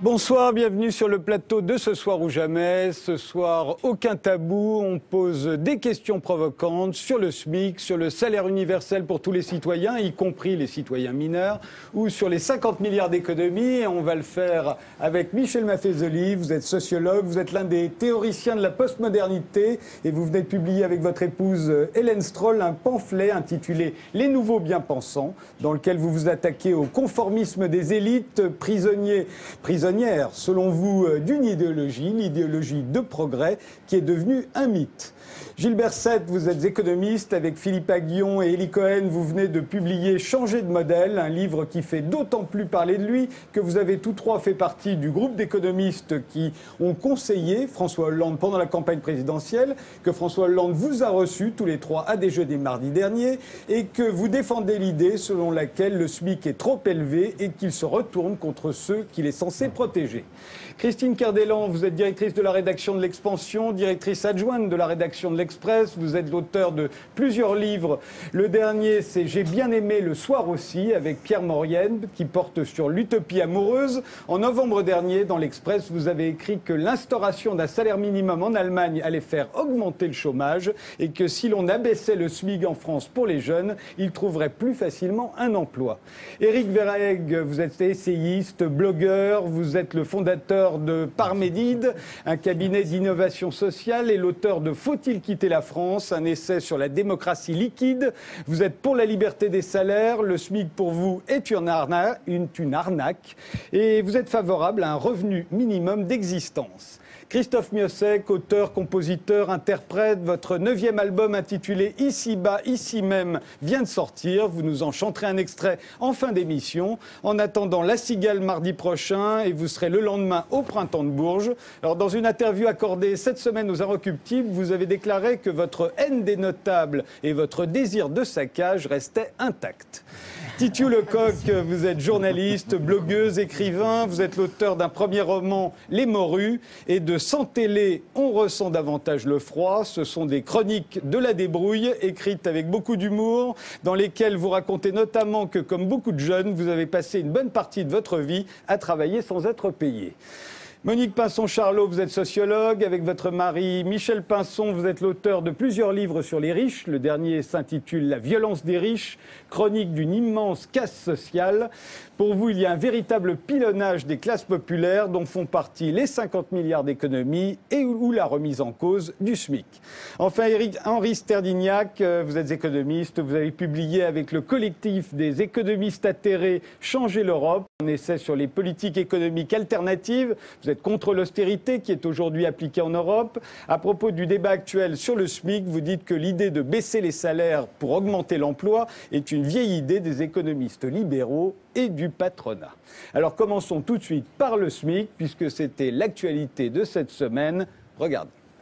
Bonsoir, bienvenue sur le plateau de Ce soir ou jamais. Ce soir, aucun tabou, on pose des questions provocantes sur le SMIC, sur le salaire universel pour tous les citoyens, y compris les citoyens mineurs, ou sur les 50 milliards d'économies. Et on va le faire avec Michel Maffezoli. Vous êtes sociologue, vous êtes l'un des théoriciens de la postmodernité et vous venez de publier avec votre épouse Hélène Stroll un pamphlet intitulé « Les nouveaux bien-pensants » dans lequel vous vous attaquez au conformisme des élites prisonnières, selon vous, d'une idéologie, l'idéologie de progrès, qui est devenue un mythe. Gilles Berset, vous êtes économiste. Avec Philippe Aghion et Elie Cohen, vous venez de publier « Changer de modèle », un livre qui fait d'autant plus parler de lui que vous avez tous trois fait partie du groupe d'économistes qui ont conseillé François Hollande pendant la campagne présidentielle, que François Hollande vous a reçus tous les trois à déjeuner mardi dernier, et que vous défendez l'idée selon laquelle le SMIC est trop élevé et qu'il se retourne contre ceux qu'il est censé protéger. Christine Kerdelan, vous êtes directrice de la rédaction de l'Expansion, directrice adjointe de la rédaction de l'Express. Vous êtes l'auteur de plusieurs livres. Le dernier, c'est « J'ai bien aimé le soir aussi » avec Pierre Maurienne, qui porte sur l'utopie amoureuse. En novembre dernier, dans l'Express, vous avez écrit que l'instauration d'un salaire minimum en Allemagne allait faire augmenter le chômage et que si l'on abaissait le SMIC en France pour les jeunes, ils trouveraient plus facilement un emploi. Éric Verhaeghe, vous êtes essayiste, blogueur, vous êtes le fondateur de Parmédide, un cabinet d'innovation sociale, et l'auteur de « Faut-il quitter la France ?», un essai sur la démocratie liquide. Vous êtes pour la liberté des salaires, le SMIC pour vous est une arnaque, et vous êtes favorable à un revenu minimum d'existence. Christophe Miossec, auteur, compositeur, interprète, votre 9e album intitulé « Ici-bas, ici même » vient de sortir. Vous nous en chanterez un extrait en fin d'émission. En attendant, La Cigale mardi prochain, et vous serez le lendemain au Printemps de Bourges. Alors, dans une interview accordée cette semaine aux Inrecuptibles, vous avez déclaré que votre haine des notables et votre désir de saccage restaient intacts. Titu Lecoq, vous êtes journaliste, blogueuse, écrivain. Vous êtes l'auteur d'un premier roman, Les Morues, et de Sans télé, on ressent davantage le froid. Ce sont des chroniques de la débrouille, écrites avec beaucoup d'humour, dans lesquelles vous racontez notamment que, comme beaucoup de jeunes, vous avez passé une bonne partie de votre vie à travailler sans être payé. Monique Pinson-Charlot, vous êtes sociologue. Avec votre mari Michel Pinson, vous êtes l'auteur de plusieurs livres sur les riches. Le dernier s'intitule « La violence des riches », chronique d'une immense casse sociale. Pour vous, il y a un véritable pilonnage des classes populaires dont font partie les 50 milliards d'économies et ou la remise en cause du SMIC. Enfin, Henri Sterdignac, vous êtes économiste. Vous avez publié avec le collectif des économistes atterrés « Changer l'Europe », un essai sur les politiques économiques alternatives. Vous êtes contre l'austérité qui est aujourd'hui appliquée en Europe. À propos du débat actuel sur le SMIC, vous dites que l'idée de baisser les salaires pour augmenter l'emploi est une vieille idée des économistes libéraux et du patronat. Alors commençons tout de suite par le SMIC, puisque c'était l'actualité de cette semaine. Regardez.